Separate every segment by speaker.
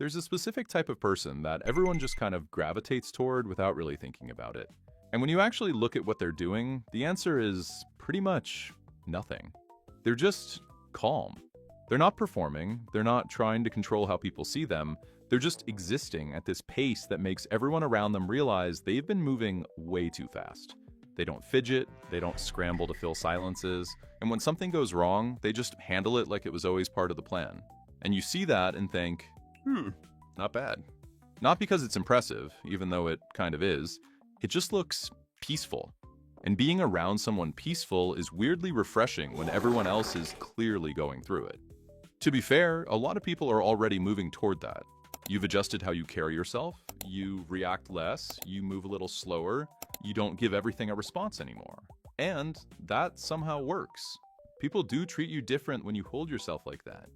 Speaker 1: There's a specific type of person that everyone just kind of gravitates toward without really thinking about it. And when you actually look at what they're doing, the answer is pretty much nothing. They're just calm. They're not performing, they're not trying to control how people see them, they're just existing at this pace that makes everyone around them realize they've been moving way too fast. They don't fidget, they don't scramble to fill silences, and when something goes wrong, they just handle it like it was always part of the plan. And you see that and think, not bad. Not because it's impressive, even though it kind of is, it just looks peaceful. And being around someone peaceful is weirdly refreshing when everyone else is clearly going through it. To be fair, a lot of people are already moving toward that. You've adjusted how you carry yourself, you react less, you move a little slower, you don't give everything a response anymore. And that somehow works. People do treat you different when you hold yourself like that.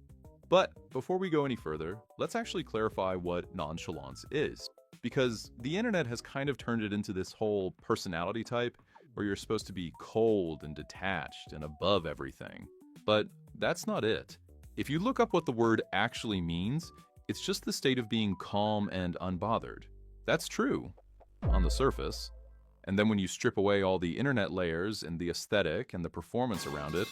Speaker 1: But before we go any further, let's actually clarify what nonchalance is. Because the internet has kind of turned it into this whole personality type where you're supposed to be cold and detached and above everything. But that's not it. If you look up what the word actually means, it's just the state of being calm and unbothered. That's true, on the surface. And then when you strip away all the internet layers and the aesthetic and the performance around it,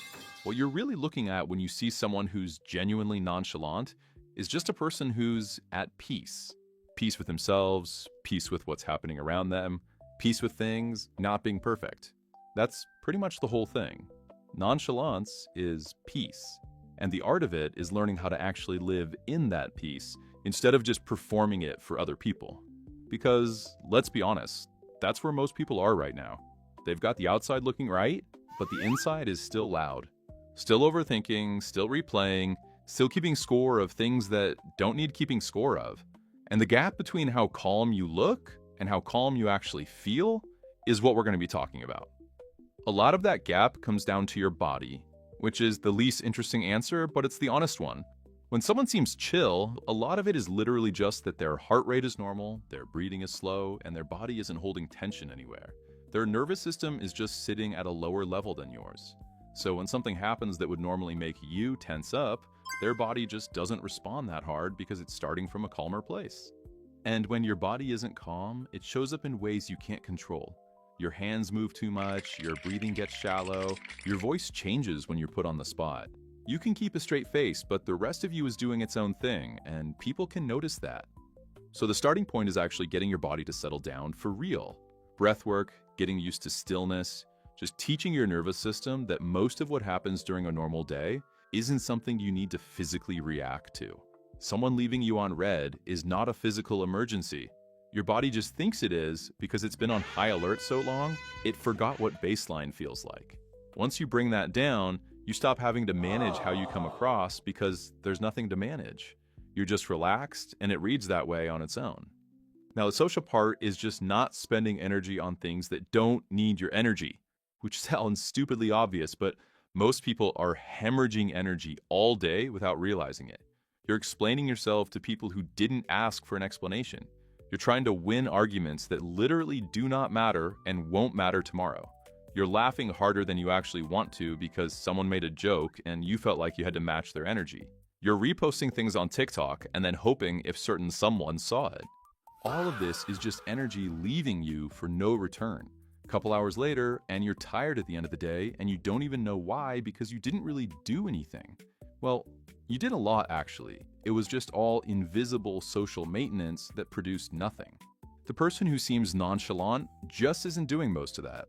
Speaker 1: what you're really looking at when you see someone who's genuinely nonchalant is just a person who's at peace. Peace with themselves, peace with what's happening around them, peace with things not being perfect. That's pretty much the whole thing. Nonchalance is peace. And the art of it is learning how to actually live in that peace instead of just performing it for other people. Because, let's be honest, that's where most people are right now. They've got the outside looking right, but the inside is still loud. Still overthinking, still replaying, still keeping score of things that don't need keeping score of. And the gap between how calm you look and how calm you actually feel is what we're going to be talking about. A lot of that gap comes down to your body, which is the least interesting answer, but it's the honest one. When someone seems chill, a lot of it is literally just that their heart rate is normal, their breathing is slow, and their body isn't holding tension anywhere. Their nervous system is just sitting at a lower level than yours. So when something happens that would normally make you tense up, their body just doesn't respond that hard because it's starting from a calmer place. And when your body isn't calm, it shows up in ways you can't control. Your hands move too much, your breathing gets shallow, your voice changes when you're put on the spot. You can keep a straight face, but the rest of you is doing its own thing, and people can notice that. So the starting point is actually getting your body to settle down for real. Breath work, getting used to stillness, just teaching your nervous system that most of what happens during a normal day isn't something you need to physically react to. Someone leaving you on red is not a physical emergency. Your body just thinks it is because it's been on high alert so long, it forgot what baseline feels like. Once you bring that down, you stop having to manage how you come across because there's nothing to manage. You're just relaxed, and it reads that way on its own. Now, the social part is just not spending energy on things that don't need your energy, which sounds stupidly obvious, but most people are hemorrhaging energy all day without realizing it. You're explaining yourself to people who didn't ask for an explanation. You're trying to win arguments that literally do not matter and won't matter tomorrow. You're laughing harder than you actually want to because someone made a joke and you felt like you had to match their energy. You're reposting things on TikTok and then hoping if certain someone saw it. All of this is just energy leaving you for no return. A couple hours later, and you're tired at the end of the day, and you don't even know why because you didn't really do anything. Well, you did a lot actually. It was just all invisible social maintenance that produced nothing. The person who seems nonchalant just isn't doing most of that.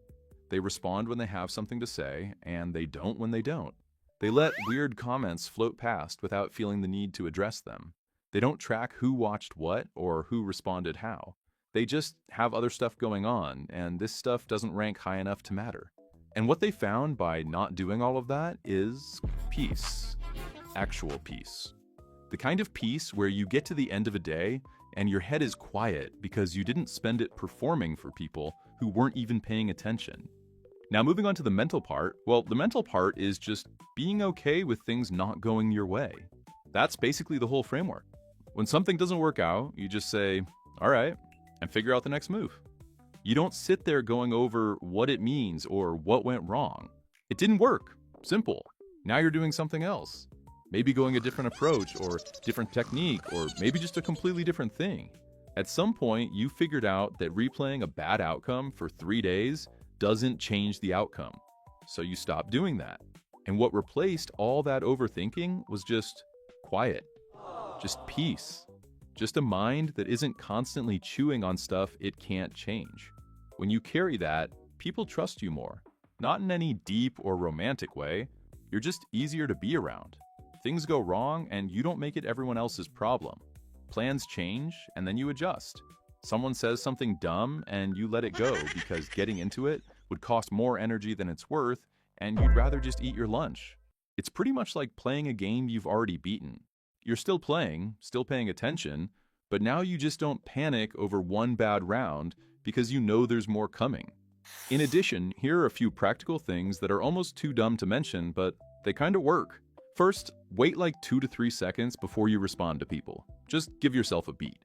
Speaker 1: They respond when they have something to say, and they don't when they don't. They let weird comments float past without feeling the need to address them. They don't track who watched what or who responded how. They just have other stuff going on, and this stuff doesn't rank high enough to matter. And what they found by not doing all of that is peace. Actual peace. The kind of peace where you get to the end of a day and your head is quiet because you didn't spend it performing for people who weren't even paying attention. Now moving on to the mental part, well, the mental part is just being okay with things not going your way. That's basically the whole framework. When something doesn't work out, you just say, all right, and figure out the next move. You don't sit there going over what it means or what went wrong. It didn't work. Simple. Now you're doing something else. maybe going a different approach or different technique or maybe just a completely different thing. At some point, you figured out that replaying a bad outcome for 3 days doesn't change the outcome. So you stopped doing that. And what replaced all that overthinking was just quiet, just peace, just a mind that isn't constantly chewing on stuff it can't change. When you carry that, people trust you more. Not in any deep or romantic way, you're just easier to be around. Things go wrong and you don't make it everyone else's problem. Plans change and then you adjust. Someone says something dumb and you let it go because getting into it would cost more energy than it's worth and you'd rather just eat your lunch. It's pretty much like playing a game you've already beaten. You're still playing, still paying attention, but now you just don't panic over one bad round because you know there's more coming. In addition, here are a few practical things that are almost too dumb to mention, but they kind of work. First, wait like 2 to 3 seconds before you respond to people. Just give yourself a beat.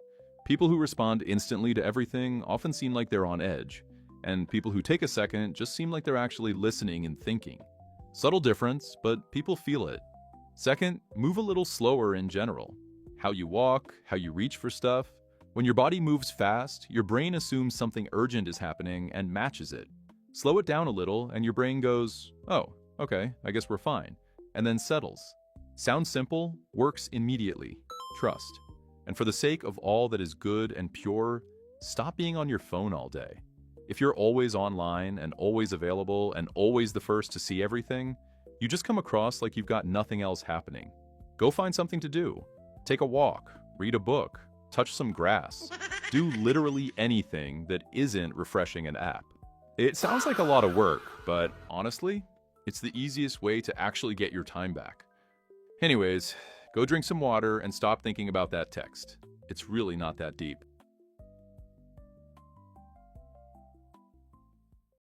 Speaker 1: People who respond instantly to everything often seem like they're on edge, and people who take a second just seem like they're actually listening and thinking. Subtle difference, but people feel it. Second, move a little slower in general. How you walk, how you reach for stuff. When your body moves fast, your brain assumes something urgent is happening and matches it. Slow it down a little and your brain goes, oh, okay, I guess we're fine, and then settles. Sounds simple, works immediately. Trust. And for the sake of all that is good and pure, stop being on your phone all day. If you're always online and always available and always the first to see everything, you just come across like you've got nothing else happening. Go find something to do. Take a walk, read a book, touch some grass. Do literally anything that isn't refreshing an app. It sounds like a lot of work, but honestly, it's the easiest way to actually get your time back. Anyways, go drink some water and stop thinking about that text. It's really not that deep.